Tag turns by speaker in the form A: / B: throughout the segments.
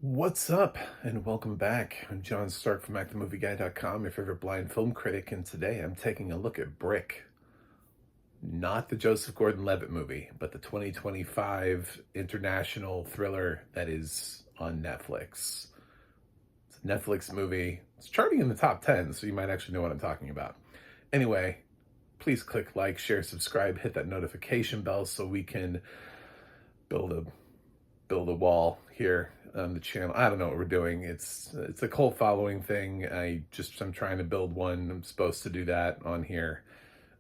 A: What's up, and welcome back. I'm John Stark from ActTheMovieGuy.com, your favorite blind film critic, and today I'm taking a look at Brick. Not the Joseph Gordon-Levitt movie, but the 2025 international thriller that is on Netflix. It's a Netflix movie. It's charting in the top 10, so you might actually know what I'm talking about. Anyway, please click like, share, subscribe, hit that notification bell so we can build a wall here on the channel. I don't know what we're doing. It's a cult following thing. I'm trying to build one. I'm supposed to do that on here.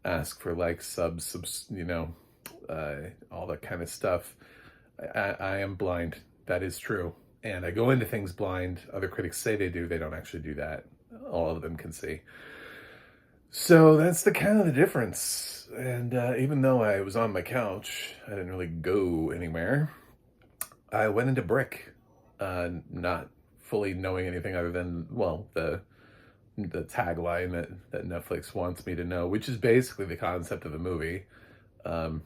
A: Ask for likes, subs, all that kind of stuff. I am blind. That is true. And I go into things blind. Other critics say they do. They don't actually do that. All of them can see. So that's the kind of the difference. And even though I was on my couch, I didn't really go anywhere. I went into Brick, not fully knowing anything other than, well, the tagline that Netflix wants me to know, which is basically the concept of the movie. There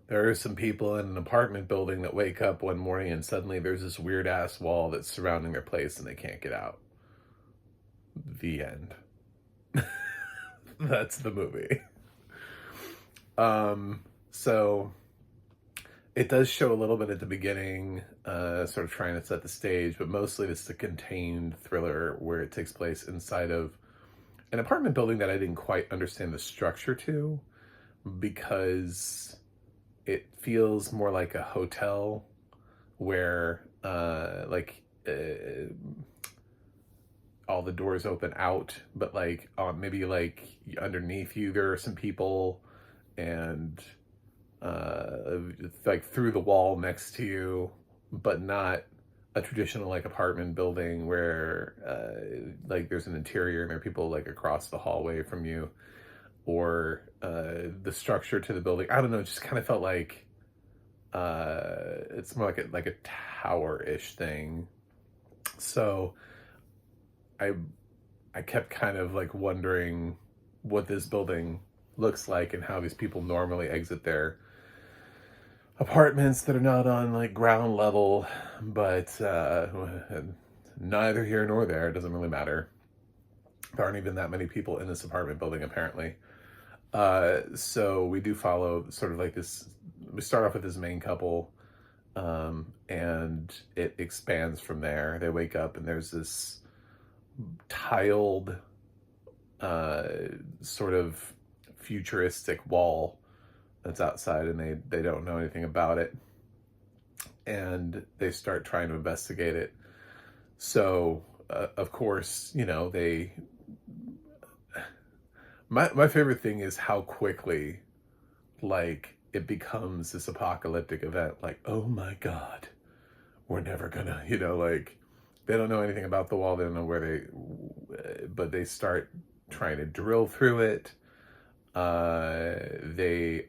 A: are some people in an apartment building that wake up one morning and suddenly there's this weird ass wall that's surrounding their place and they can't get out. The end. That's the movie. So it does show a little bit at the beginning, sort of trying to set the stage, but mostly it's a contained thriller where it takes place inside of an apartment building that I didn't quite understand the structure to, because it feels more like a hotel where all the doors open out, but maybe underneath you there are some people, and through the wall next to you, but not a traditional apartment building where there's an interior and there are people across the hallway from you, or the structure to the building. I don't know, it just kind of felt like it's more like a tower-ish thing. So I kept kind of wondering what this building looks like and how these people normally exit their apartments that are not on ground level, but neither here nor there. It doesn't really matter. There aren't even that many people in this apartment building, apparently. So we do follow sort of this. We start off with this main couple, and it expands from there. They wake up and there's this tiled, sort of futuristic wall that's outside, and they don't know anything about it, and they start trying to investigate it. So of course, my favorite thing is how quickly it becomes this apocalyptic event. Oh my god, we're never gonna, they don't know anything about the wall. They don't know but they start trying to drill through it. They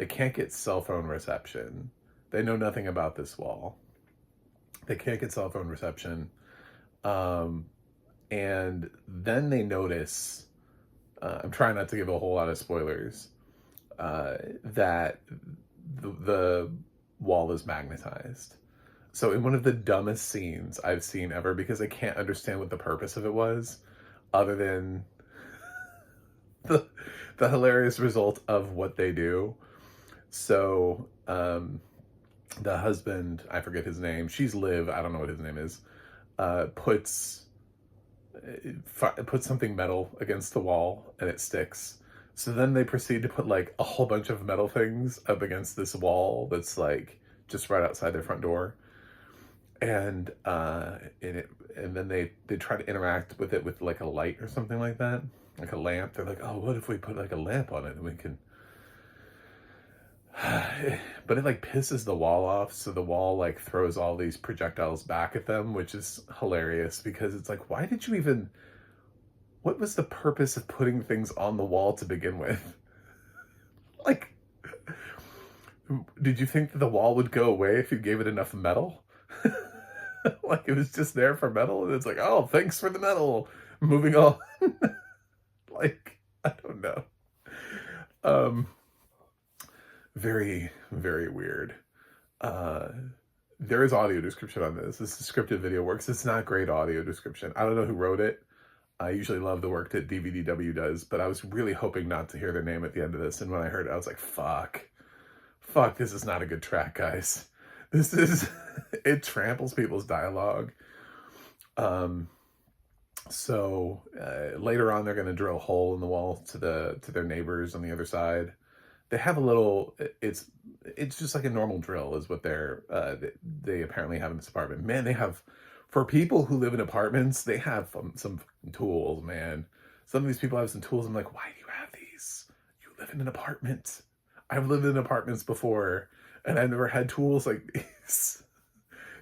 A: can't get cell phone reception. They know nothing about this wall. They can't get cell phone reception. And then they notice, I'm trying not to give a whole lot of spoilers, that the wall is magnetized. So in one of the dumbest scenes I've seen ever, because I can't understand what the purpose of it was, other than the hilarious result of what they do. So the husband, I forget his name, she's Liv, I don't know what his name is, puts something metal against the wall and it sticks. So then they proceed to put a whole bunch of metal things up against this wall that's just right outside their front door. And then they try to interact with it with a light or something like that, like a lamp. They're like, oh, what if we put a lamp on it and we can but it pisses the wall off, so the wall throws all these projectiles back at them, which is hilarious, because it's why did you even, what was the purpose of putting things on the wall to begin with? Did you think that the wall would go away if you gave it enough metal? It was just there for metal, and it's oh, thanks for the metal, moving on. I don't know. Very, very weird. there is audio description on this. This Descriptive Video Works. It's not great audio description. I don't know who wrote it. I usually love the work that DVDW does, but I was really hoping not to hear their name at the end of this. And when I heard it, I was like, fuck, this is not a good track, guys. This is, it tramples people's dialogue. So later on, they're going to drill a hole in the wall to their neighbors on the other side. They have a little, it's just like a normal drill is what they apparently have in this apartment. Man, they have, for people who live in apartments, they have some tools, man. Some of these people have some tools. I'm like, why do you have these? You live in an apartment. I've lived in apartments before, and I've never had tools like these.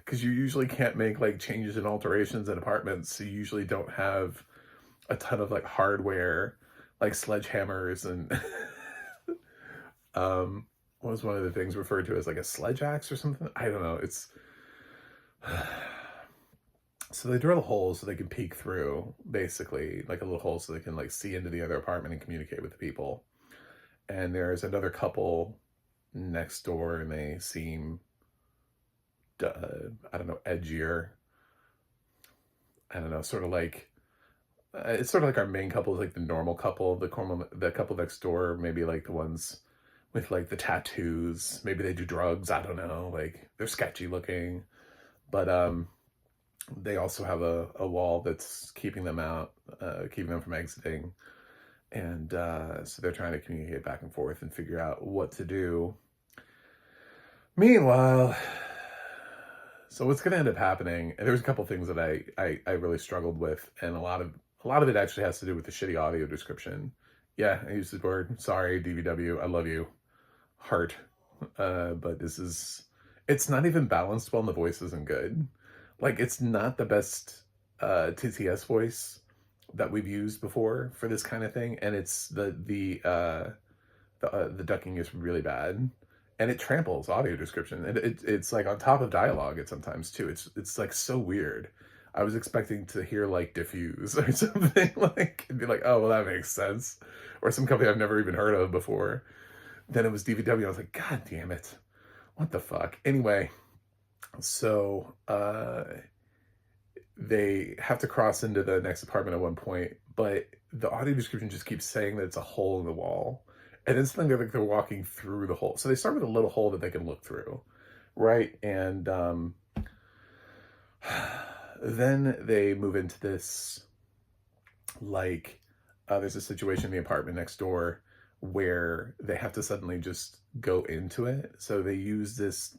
A: Because you usually can't make like changes and alterations in apartments. So you usually don't have a ton of like hardware, like sledgehammers and what was one of the things referred to as like a sledge axe or something? I don't know. It's so they drill a hole so they can peek through, basically, like a little hole so they can like see into the other apartment and communicate with the people. And there's another couple next door, and they seem, I don't know, edgier. I don't know, sort of like, it's sort of like our main couple is like the normal couple, the couple next door, maybe like the ones with like the tattoos. Maybe they do drugs. I don't know. Like they're sketchy looking, but they also have a wall that's keeping them out, keeping them from exiting. And so they're trying to communicate back and forth and figure out what to do. Meanwhile, so what's going to end up happening, and there's a couple things that I really struggled with, and a lot of it actually has to do with the shitty audio description. Yeah, I used the word. Sorry, DVW. I love you. Heart. But it's not even balanced well, and the voice isn't good. Like, it's not the best TTS voice that we've used before for this kind of thing, and it's the ducking is really bad, and it tramples audio description, and it's like on top of dialogue at sometimes too. It's like so weird. I was expecting to hear like diffuse or something, like and be like, oh well, that makes sense, or some company I've never even heard of before. Then it was DVW. I was like, god damn it, what the fuck. Anyway, so they have to cross into the next apartment at one point, but the audio description just keeps saying that it's a hole in the wall. And then something they're walking through the hole. So they start with a little hole that they can look through, right? And then they move into this, like, there's a situation in the apartment next door where they have to suddenly just go into it. So they use this,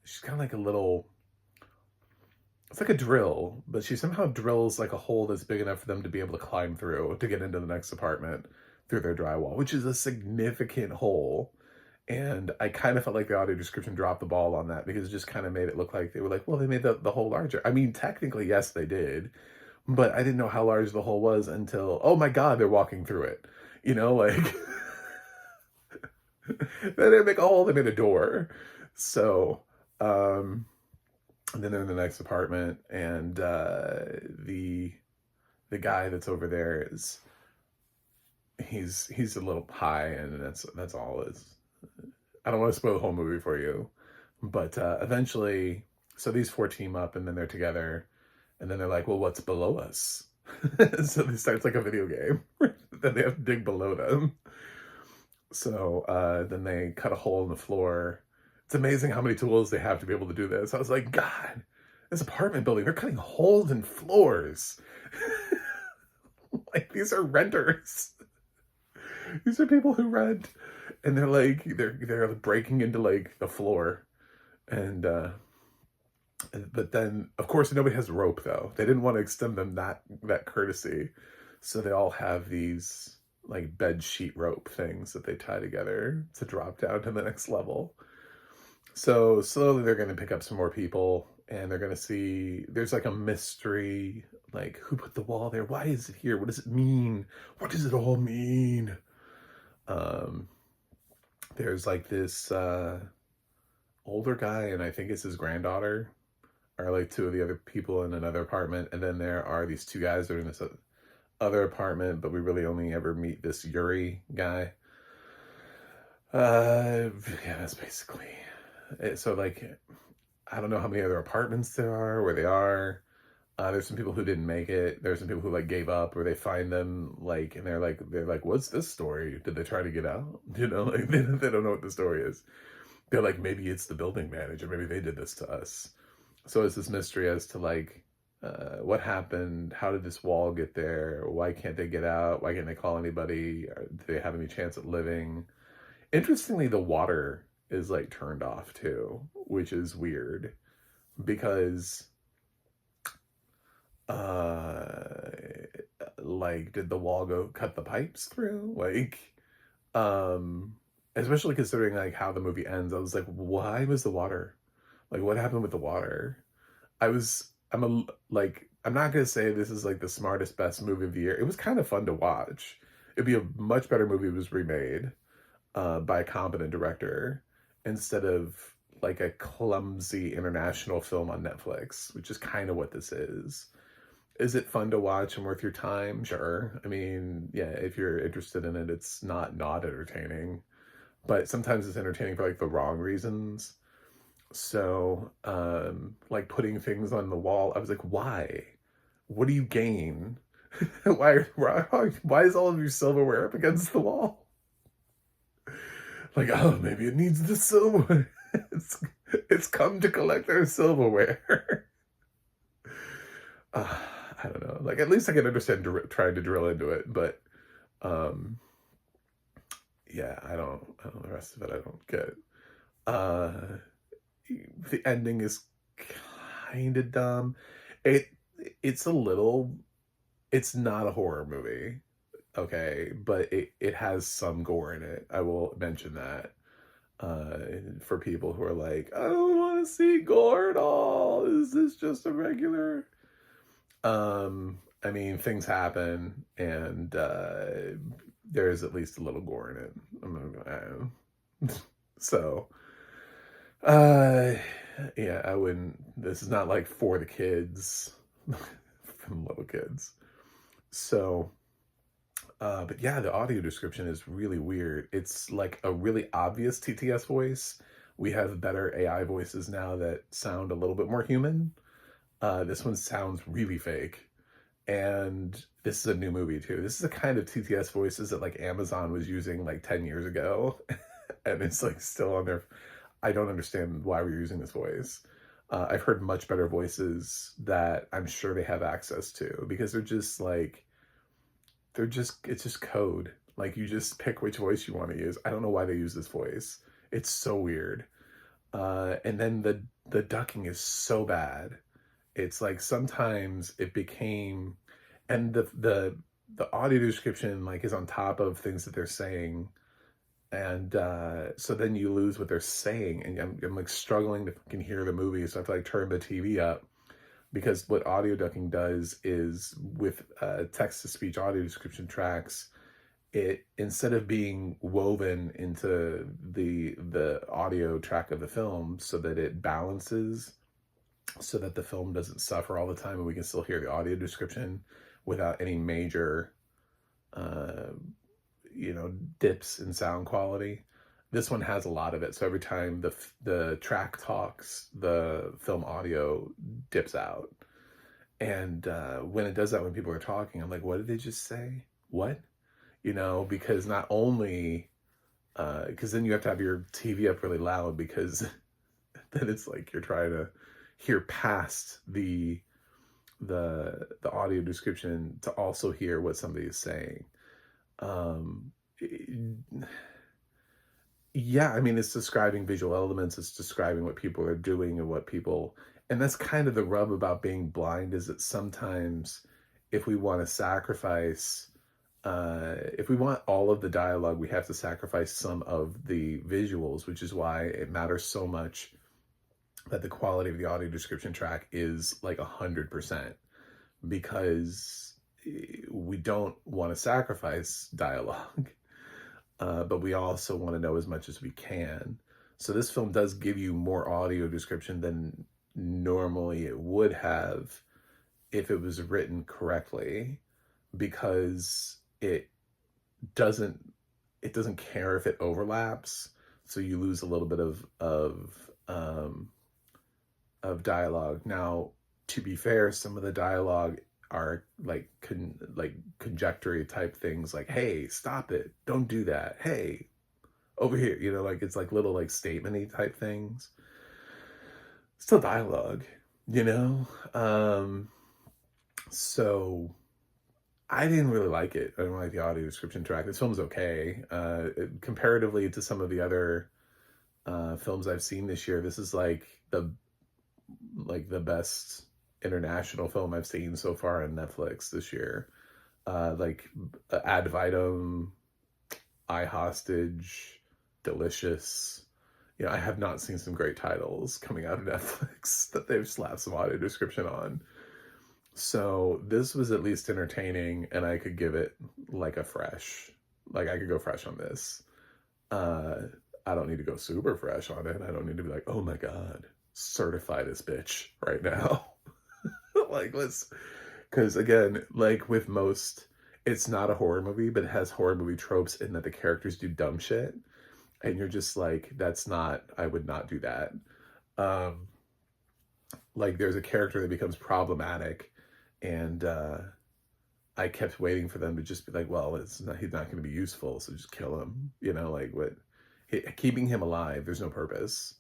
A: she's kind of like a little, it's like a drill, but she somehow drills like a hole that's big enough for them to be able to climb through to get into the next apartment through their drywall, which is a significant hole. And I kind of felt like the audio description dropped the ball on that, because it just kind of made it look like they were like, well, they made the hole larger. I mean, technically, yes, they did, but I didn't know how large the hole was until, oh my God, they're walking through it. You know, like, they didn't make a hole, they made a door. So, and then they're in the next apartment, and the guy that's over there is, he's a little high, and that's all it is. I don't want to spoil the whole movie for you, but eventually, so these four team up, and then they're together, and then they're like, well, what's below us? So it starts like a video game. Then they have to dig below them. So then they cut a hole in the floor. It's amazing how many tools they have to be able to do this. I was like, God, this apartment building, they're cutting holes in floors. Like, these are renters. These are people who rent, and they're like, they're breaking into like the floor, and but then of course nobody has rope though. They didn't want to extend them that courtesy, so they all have these like bed sheet rope things that they tie together to drop down to the next level. So slowly they're going to pick up some more people, and they're going to see there's like a mystery, like, who put the wall there? Why is it here? What does it mean? What does it all mean? There's like this older guy, and I think it's his granddaughter, are like two of the other people in another apartment, and then there are these two guys that are in this other apartment, but we really only ever meet this Yuri guy. Yeah, that's basically it. So like, I don't know how many other apartments there are where they are. There's some people who didn't make it. There's some people who like gave up, or they find them like, and they're like, what's this story? Did they try to get out? Like they don't know what the story is. They're like, maybe it's the building manager. Maybe they did this to us. So it's this mystery as to like, what happened? How did this wall get there? Why can't they get out? Why can't they call anybody? Do they have any chance at living? Interestingly, the water is like turned off too, which is weird because uh like did the wall go cut the pipes through? Like um especially considering like how the movie ends. I was like, why was the water? Like what happened with the water? I'm not gonna say this is like the smartest, best movie of the year. It was kind of fun to watch. It'd be a much better movie if it was remade by a competent director instead of like a clumsy international film on Netflix, which is kind of what this is. Is it fun to watch and worth your time? Sure. I mean, yeah, if you're interested in it, it's not entertaining, but sometimes it's entertaining for like the wrong reasons. So, like putting things on the wall, I was like, why? What do you gain? Why is all of your silverware up against the wall? Like, oh, maybe it needs the silverware. It's come to collect their silverware. uh, I don't know. Like, at least I can understand trying to drill into it, but um, yeah, I don't. The rest of it, I don't get. Uh, the ending is kind of dumb. It it's a little. It's not a horror movie, okay, but it has some gore in it. I will mention that. For people who are like, I don't want to see gore at all. Is this just a regular? I mean, things happen, and there's at least a little gore in it. So, uh, yeah, I wouldn't. This is not like for the kids, from little kids. So, but yeah, the audio description is really weird. It's like a really obvious TTS voice. We have better AI voices now that sound a little bit more human. This one sounds really fake. And this is a new movie too. This is the kind of TTS voices that like Amazon was using like 10 years ago. And it's like still on their, I don't understand why we're using this voice. I've heard much better voices that I'm sure they have access to, because it's just code. Like you just pick which voice you want to use. I don't know why they use this voice. It's so weird. And then the ducking is so bad. It's like sometimes it became, and the audio description like is on top of things that they're saying, and so then you lose what they're saying, and I'm like struggling to fucking hear the movie, so I have to like turn the TV up, because what audio ducking does is with text to speech audio description tracks, it, instead of being woven into the audio track of the film so that it balances, so that the film doesn't suffer all the time and we can still hear the audio description without any major uh dips in sound quality. This one has a lot of it, so every time the track talks, the film audio dips out. And when it does that, when people are talking, I'm like, what did they just say? What? Because not only because then you have to have your TV up really loud, because then it's like you're trying to hear past the audio description to also hear what somebody is saying. Um, yeah, I mean, it's describing visual elements, it's describing what people are doing and and that's kind of the rub about being blind, is that sometimes if we want to sacrifice, if we want all of the dialogue, we have to sacrifice some of the visuals, which is why it matters so much that the quality of the audio description track is like 100%, because we don't want to sacrifice dialogue, but we also want to know as much as we can. So this film does give you more audio description than normally it would have if it was written correctly, because doesn't it doesn't care if it overlaps, so you lose a little bit of of dialogue. Now, to be fair, some of the dialogue are like conjectory type things, like, hey, stop it, don't do that, hey, over here, you know, like it's like little like statement-y type things. Still dialogue, you know. So I didn't really like it. I don't like the audio description track. This film's okay. Comparatively to some of the other films I've seen this year, this is like the best international film I've seen so far on Netflix this year. Like Ad Vitam, I Hostage, Delicious. You know, I have not seen some great titles coming out of Netflix that they've slapped some audio description on. So this was at least entertaining, and I could give it like a fresh, like I could go fresh on this. I don't need to go super fresh on it. I don't need to be like, oh my God, certify this bitch right now. Like, because again, like with most, it's not a horror movie, but it has horror movie tropes in that the characters do dumb shit. And you're just like, I would not do that. Like there's a character that becomes problematic, and I kept waiting for them to just be like, well, he's not going to be useful, so just kill him. You know, like keeping him alive, there's no purpose.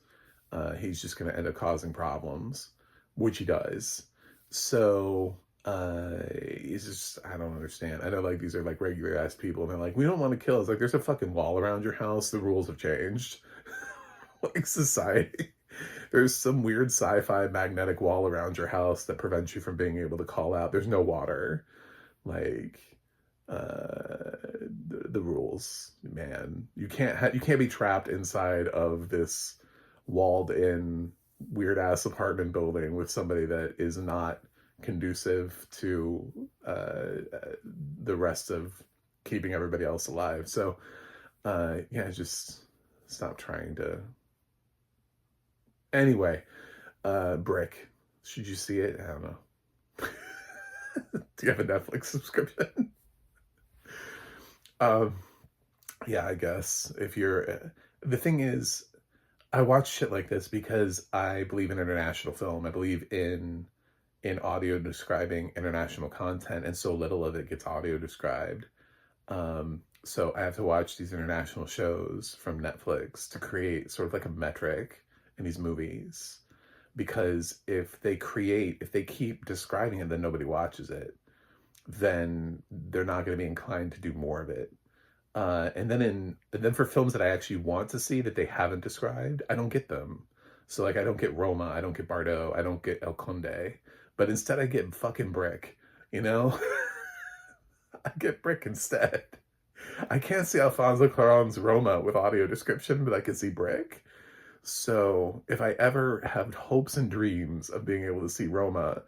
A: He's just going to end up causing problems, which he does. So it's just, I don't understand. I know like these are like regular ass people, and they're like, we don't want to kill. It's like, there's a fucking wall around your house. The rules have changed. Like society. There's some weird sci-fi magnetic wall around your house that prevents you from being able to call out. There's no water. Like, the rules, man. You can't be trapped inside of this walled-in weird-ass apartment building with somebody that is not conducive to the rest of keeping everybody else alive. So, yeah, just stop trying to... Anyway, Brick. Should you see it? I don't know. Do you have a Netflix subscription? Yeah, I guess if you're... The thing is, I watch shit like this because I believe in international film. I believe in audio describing international content, and so little of it gets audio described. So I have to watch these international shows from Netflix to create sort of like a metric in these movies, because if they keep describing it, then nobody watches it, then they're not going to be inclined to do more of it. And then for films that I actually want to see that they haven't described, I don't get them. So like, I don't get Roma, I don't get Bardot, I don't get El Conde, but instead I get fucking Brick, you know? I get Brick instead. I can't see Alfonso Cuarón's Roma with audio description, but I can see Brick. So if I ever have hopes and dreams of being able to see Roma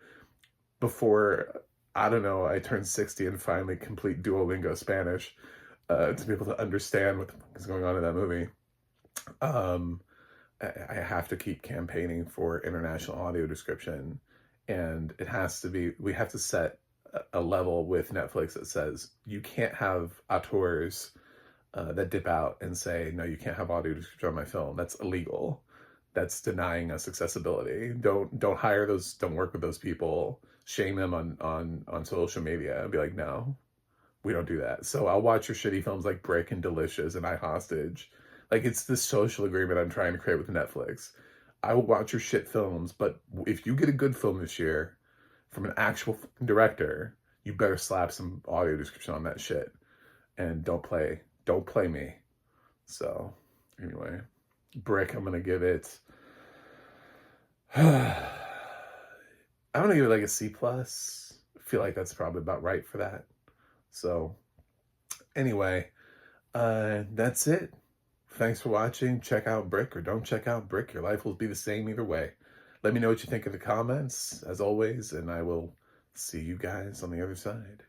A: before, I don't know, I turn 60 and finally complete Duolingo Spanish, to be able to understand what the fuck is going on in that movie, I have to keep campaigning for international audio description. And it has to be, we have to set a level with Netflix that says you can't have auteurs that dip out and say, no, you can't have audio description on my film. That's illegal. That's denying us accessibility. Don't hire those, don't work with those people, shame them on social media and be like, no, we don't do that. So I'll watch your shitty films like Brick and Delicious and I Hostage. Like, it's this social agreement I'm trying to create with Netflix. I will watch your shit films, but if you get a good film this year from an actual director, you better slap some audio description on that shit. And don't play me. So anyway, Brick, I'm gonna give it I'm gonna give it like a C+. I feel like that's probably about right for that. So anyway, that's it. Thanks for watching. Check out Brick or don't check out Brick. Your life will be the same either way. Let me know what you think in the comments, as always, and I will see you guys on the other side.